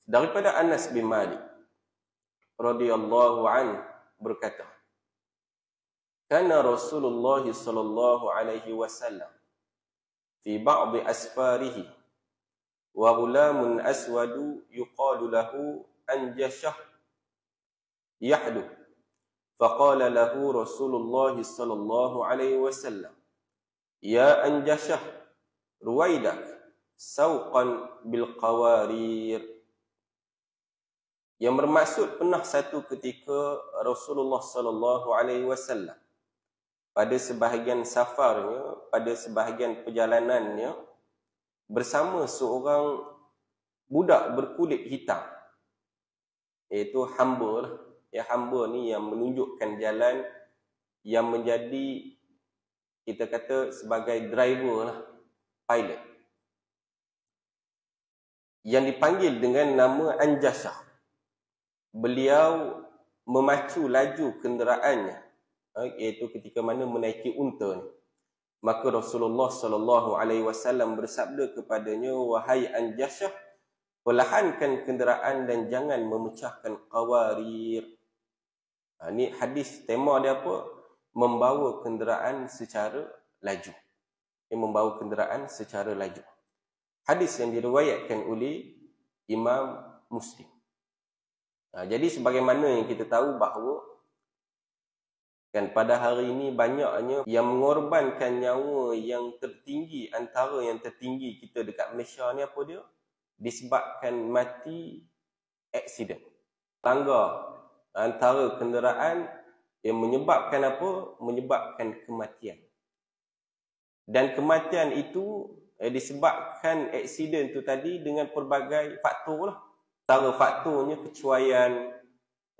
Daripada Anas bin Malik radhiyallahu anhu berkata, kana Rasulullah sallallahu alaihi wasallam fi ba'd asfarihi wa ghulamun aswadu yuqalu lahu Anjashah yahdu, faqala lahu Rasulullah sallallahu alaihi wasallam, ya Anjashah ruwaidak sawqan bil qawarir. Yang bermaksud pernah satu ketika Rasulullah sallallahu alaihi wasallam pada sebahagian safarnya, pada sebahagian perjalanannya bersama seorang budak berkulit hitam, iaitu hamba lah. Ya, hamba ni yang menunjukkan jalan, yang menjadi, kita kata, sebagai driver lah, pilot, yang dipanggil dengan nama Anjashah. Beliau memacu laju kenderaannya, iaitu ketika mana menaiki unta ni. Maka Rasulullah sallallahu alaihi wasallam bersabda kepadanya, wahai Anjashah, perlahankan kenderaan dan jangan memecahkan qawarir. Ni hadis, tema dia apa? Membawa kenderaan secara laju. Membawa kenderaan secara laju. Hadis yang diriwayatkan oleh Imam Muslim. Jadi sebagaimana yang kita tahu bahawa kan pada hari ini banyaknya yang mengorbankan nyawa yang tertinggi, antara yang tertinggi kita dekat Malaysia ni apa dia? Disebabkan mati aksiden. Langgar antara kenderaan yang menyebabkan apa? Menyebabkan kematian. Dan kematian itu disebabkan aksiden tu tadi dengan pelbagai faktor lah. Antara faktornya kecuaian,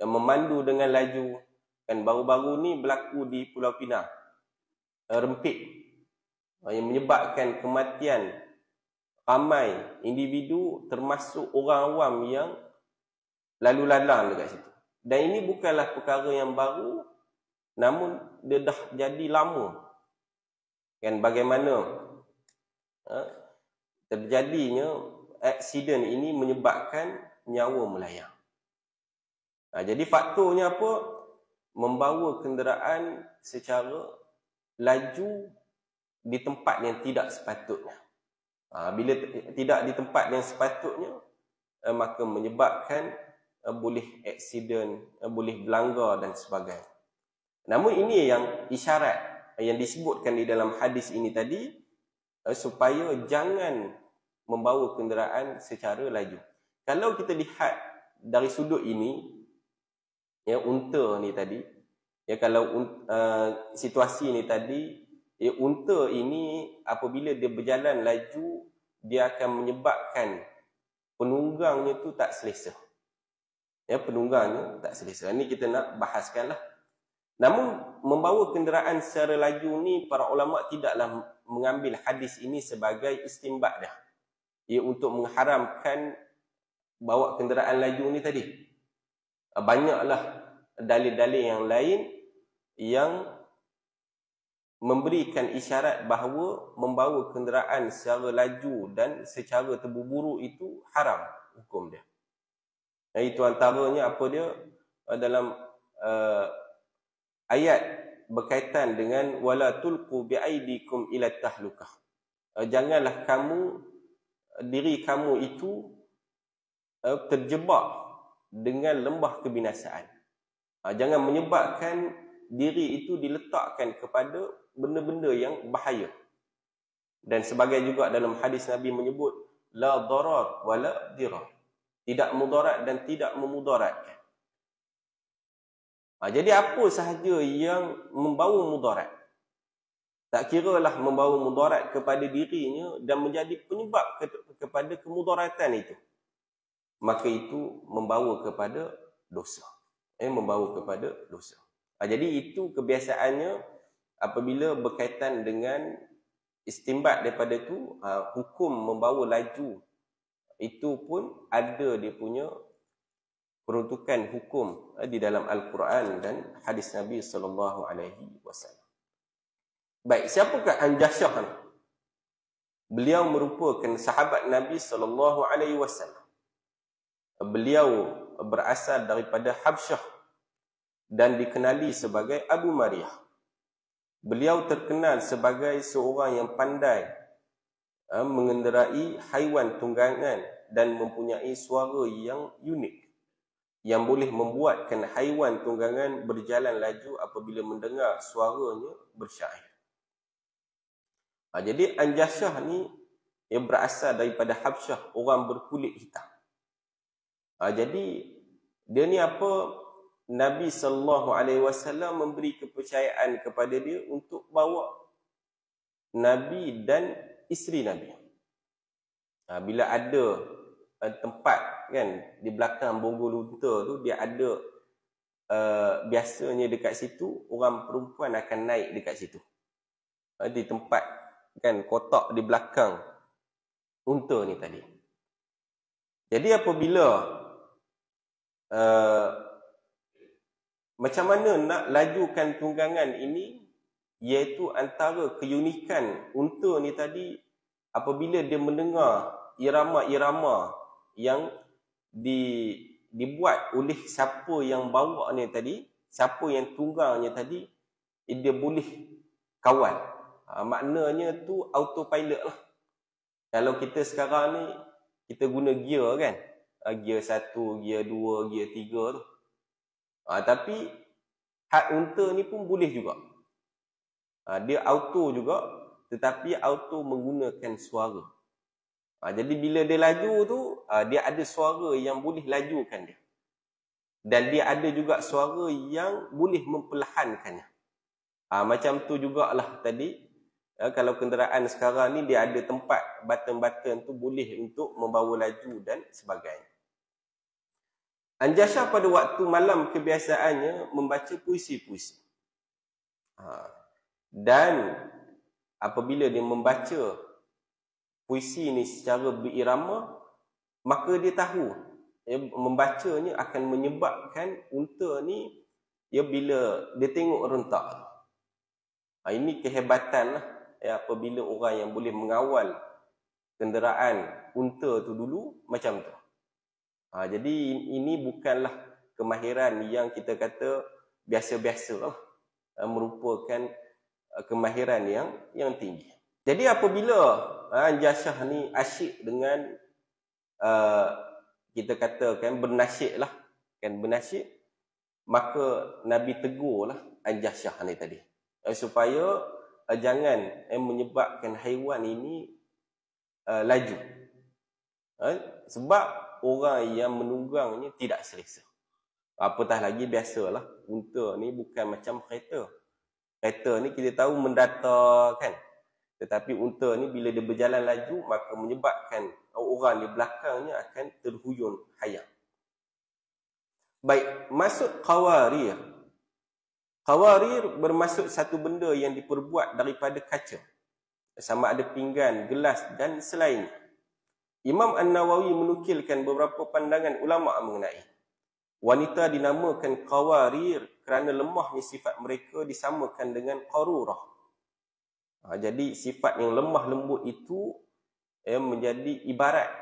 memandu dengan laju. Kan baru-baru ni berlaku di Pulau Pinang, rempit, yang menyebabkan kematian ramai individu, termasuk orang awam yang lalu lalang dekat situ. Dan ini bukanlah perkara yang baru, namun dia dah jadi lama. Kan bagaimana terjadinya aksiden ini menyebabkan nyawa melayang. Jadi faktornya apa? Membawa kenderaan secara laju di tempat yang tidak sepatutnya. Bila tidak di tempat yang sepatutnya, maka menyebabkan boleh aksiden, boleh berlanggar dan sebagainya. Namun ini yang isyarat yang disebutkan di dalam hadis ini tadi, supaya jangan membawa kenderaan secara laju. Kalau kita lihat dari sudut ini, ya, unta ni tadi, ya, kalau situasi ni tadi, ya, unta ini apabila dia berjalan laju, dia akan menyebabkan penunggangnya tu tak selesa. Ya, penunggangnya tak selesa. Ini kita nak bahaskanlah. Namun membawa kenderaan secara laju ni, para ulama tidaklah mengambil hadis ini sebagai istimbat dah, ya, untuk mengharamkan bawa kenderaan laju ni tadi. Banyaklah dalil-dalil yang lain yang memberikan isyarat bahawa membawa kenderaan secara laju dan secara terburu-buru itu haram hukum dia. Itu antaranya apa dia? Dalam ayat berkaitan dengan wala tulqu biaidikum ila tahlukah. Janganlah kamu, diri kamu itu terjebak dengan lembah kebinasaan. Jangan menyebabkan diri itu diletakkan kepada benda-benda yang bahaya. Dan sebagai juga dalam hadis Nabi menyebut la darar wala dirar. Tidak mudarat dan tidak memudaratkan. Jadi apa sahaja yang membawa mudarat, tak kiralah membawa mudarat kepada dirinya dan menjadi penyebab kepada kemudaratan itu, maka itu membawa kepada dosa. Membawa kepada dosa. Jadi itu kebiasaannya apabila berkaitan dengan istimbat daripada itu, hukum membawa laju itu pun ada dia punya peruntukan hukum di dalam Al-Quran dan hadis Nabi sallallahu alaihi wasallam. Baik, siapakah Anjasyah ni? Beliau merupakan sahabat Nabi SAW. Beliau berasal daripada Habsyah dan dikenali sebagai Abu Maryah. Beliau terkenal sebagai seorang yang pandai mengendarai haiwan tunggangan dan mempunyai suara yang unik, yang boleh membuatkan haiwan tunggangan berjalan laju apabila mendengar suaranya bersyair. Jadi Anjasyah ni ia berasal daripada Habsyah, orang berkulit hitam. Jadi dia ni apa? Nabi SAW memberi kepercayaan kepada dia untuk bawa Nabi dan isteri Nabi. Bila ada tempat kan di belakang Bonggol Unta tu, dia ada biasanya dekat situ orang perempuan akan naik dekat situ. Di tempat kan kotak di belakang unta ni tadi. Jadi apabila macam mana nak lajukan tunggangan ini, iaitu antara keunikan unta ni tadi, apabila dia mendengar irama-irama yang dibuat oleh siapa yang bawa ni tadi, siapa yang tunggannya tadi, dia boleh kawal. Maknanya tu autopilot lah. Kalau kita sekarang ni, kita guna gear kan, gear 1, gear 2, gear 3 tu. Tapi hak unta ni pun boleh juga. Dia auto juga, tetapi auto menggunakan suara. Jadi bila dia laju tu, dia ada suara yang boleh lajukan dia. Dan dia ada juga suara yang boleh memperlahankannya. Macam tu jugalah tadi. Kalau kenderaan sekarang ni dia ada tempat button-button tu boleh untuk membawa laju dan sebagainya. Anjasyah pada waktu malam kebiasaannya membaca puisi-puisi. Dan apabila dia membaca puisi ni secara berirama, maka dia tahu membacanya akan menyebabkan unta ni bila dia tengok rentak. Ini kehebatan lah. Apabila orang yang boleh mengawal kenderaan unta tu dulu macam tu. Jadi ini bukanlah kemahiran yang kita kata biasa-biasa lah. Merupakan kemahiran yang tinggi. Jadi apabila Anjasyah ni asyik dengan kita katakan bernasyid lah, kan bernasyid, maka Nabi tegurlah Anjasyah ni tadi supaya jangan menyebabkan haiwan ini laju. Sebab orang yang menunggangnya tidak selesa. Apatah lagi biasalah, unta ni bukan macam kereta. Kereta ni kita tahu mendata kan. Tetapi unta ni bila dia berjalan laju, maka menyebabkan orang di belakangnya akan terhuyun hayang. Baik, maksud qawarir. Qawarir bermaksud satu benda yang diperbuat daripada kaca. Sama ada pinggan, gelas dan selainnya. Imam An-Nawawi menukilkan beberapa pandangan ulama mengenai wanita dinamakan qawarir kerana lemahnya sifat mereka disamakan dengan qarurah. Jadi sifat yang lemah lembut itu menjadi ibarat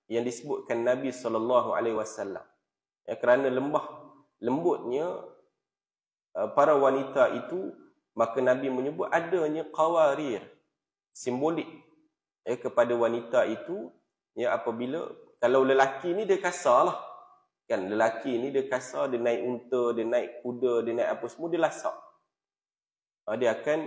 yang disebutkan Nabi SAW. Kerana lemah lembutnya para wanita itu, maka Nabi menyebut adanya qawarir, simbolik kepada wanita itu. Apabila kalau lelaki ni dia kasar lah, kan, lelaki ni dia kasar, dia naik unta, dia naik kuda, dia naik apa semua, dia lasak. Dia akan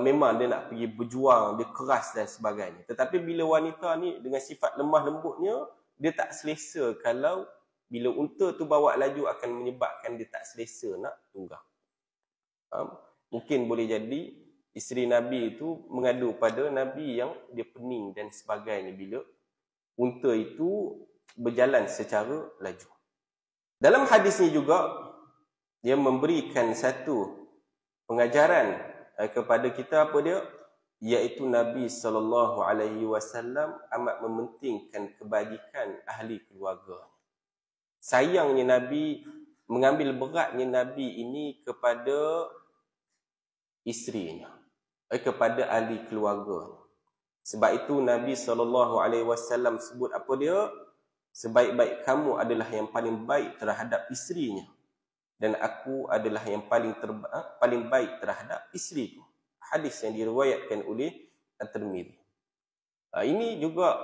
memang dia nak pergi berjuang, dia keras dan sebagainya. Tetapi bila wanita ni dengan sifat lemah lembutnya, dia tak selesa kalau bila unta tu bawa laju akan menyebabkan dia tak selesa nak tunggang. Mungkin boleh jadi isteri Nabi itu mengadu pada Nabi yang dia pening dan sebagainya bila unta itu berjalan secara laju. Dalam hadis ni juga dia memberikan satu pengajaran kepada kita, apa dia? Iaitu Nabi SAW amat mementingkan kebajikan ahli keluarga. Sayangnya Nabi, mengambil beratnya Nabi ini kepada isterinya. kepada ahli keluarga. Sebab itu Nabi SAW sebut apa dia? Sebaik-baik kamu adalah yang paling baik terhadap isterinya, dan aku adalah yang paling baik terhadap isteriku. Hadis yang diriwayatkan oleh At-Tirmidzi. Ini juga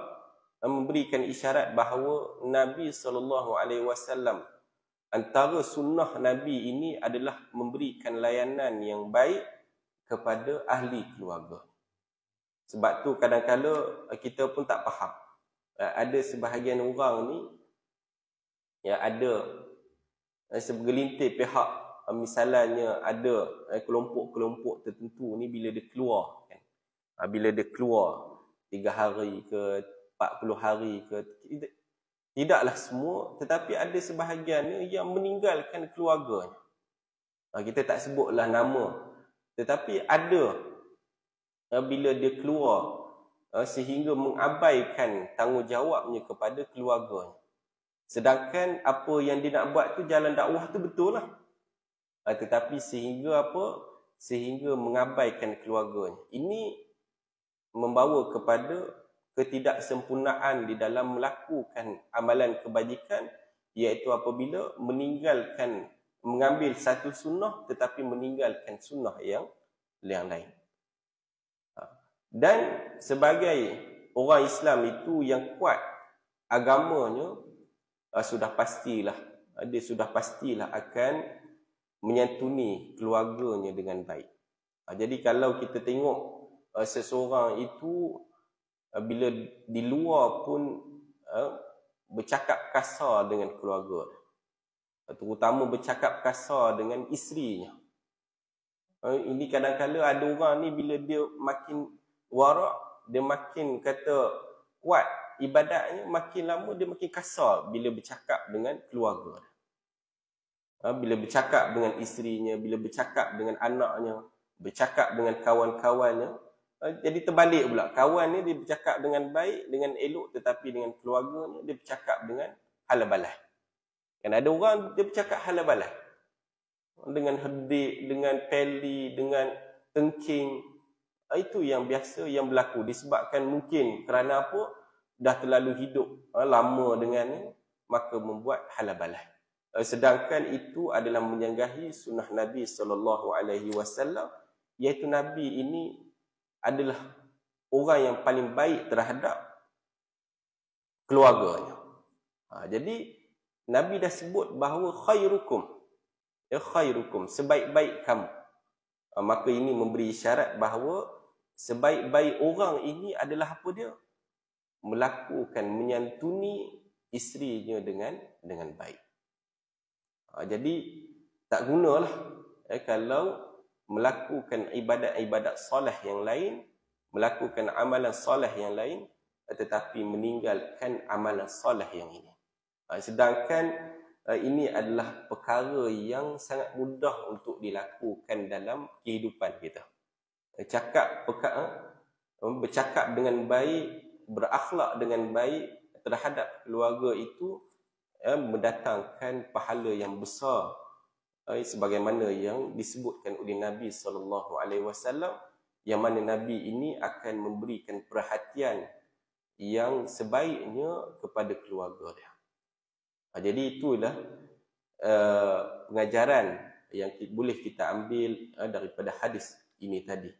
memberikan isyarat bahawa Nabi SAW, antara sunnah Nabi ini adalah memberikan layanan yang baik kepada ahli keluarga. Sebab tu kadang-kadang kita pun tak faham. Ada sebahagian orang ni, ada segelintir pihak, misalnya ada kelompok-kelompok tertentu ni bila dia keluar, kan? Bila dia keluar 3 hari ke 40 hari ke, tidaklah semua, tetapi ada sebahagiannya yang meninggalkan keluarganya. Kita tak sebutlah nama, tetapi ada bila dia keluar sehingga mengabaikan tanggungjawabnya kepada keluarganya. Sedangkan apa yang dia nak buat tu, jalan dakwah tu betul lah. Tetapi sehingga mengabaikan keluarganya. Ini membawa kepada ketidaksempurnaan di dalam melakukan amalan kebajikan, iaitu apabila mengambil satu sunnah tetapi meninggalkan sunnah yang lain. Dan sebagai orang Islam itu yang kuat agamanya, sudah pastilah akan menyantuni keluarganya dengan baik. Jadi kalau kita tengok seseorang itu bila di luar pun bercakap kasar dengan keluarga, terutama bercakap kasar dengan isterinya, ini kadang-kadang ada orang ni bila dia makin warak, dia makin kata kuat ibadatnya, makin lama dia makin kasar bila bercakap dengan keluarga. Bila bercakap dengan isterinya, bila bercakap dengan anaknya, bercakap dengan kawan-kawannya, jadi terbalik pula. Kawan ni dia bercakap dengan baik, dengan elok, tetapi dengan keluarganya dia bercakap dengan hala-balai. Kan ada orang dia bercakap hala-balai, dengan herdik, dengan peli, dengan tengking. Itu yang biasa yang berlaku, disebabkan mungkin kerana apa? Dah terlalu hidup lama dengannya, maka membuat hala-balai. Sedangkan itu adalah menyanggahi sunnah Nabi SAW, iaitu Nabi ini adalah orang yang paling baik terhadap keluarganya. Jadi Nabi dah sebut bahawa khairukum, sebaik-baik kamu. Maka ini memberi isyarat bahawa sebaik-baik orang ini adalah apa dia? Menyantuni isterinya dengan baik. Jadi tak gunalah kalau melakukan ibadat-ibadat soleh yang lain, melakukan amalan soleh yang lain, tetapi meninggalkan amalan soleh yang ini. Sedangkan ini adalah perkara yang sangat mudah untuk dilakukan dalam kehidupan kita. Bercakap dengan baik, berakhlak dengan baik terhadap keluarga itu mendatangkan pahala yang besar, sebagaimana yang disebutkan oleh Nabi SAW, yang mana Nabi ini akan memberikan perhatian yang sebaiknya kepada keluarga dia. Jadi itulah pengajaran yang boleh kita ambil daripada hadis ini tadi.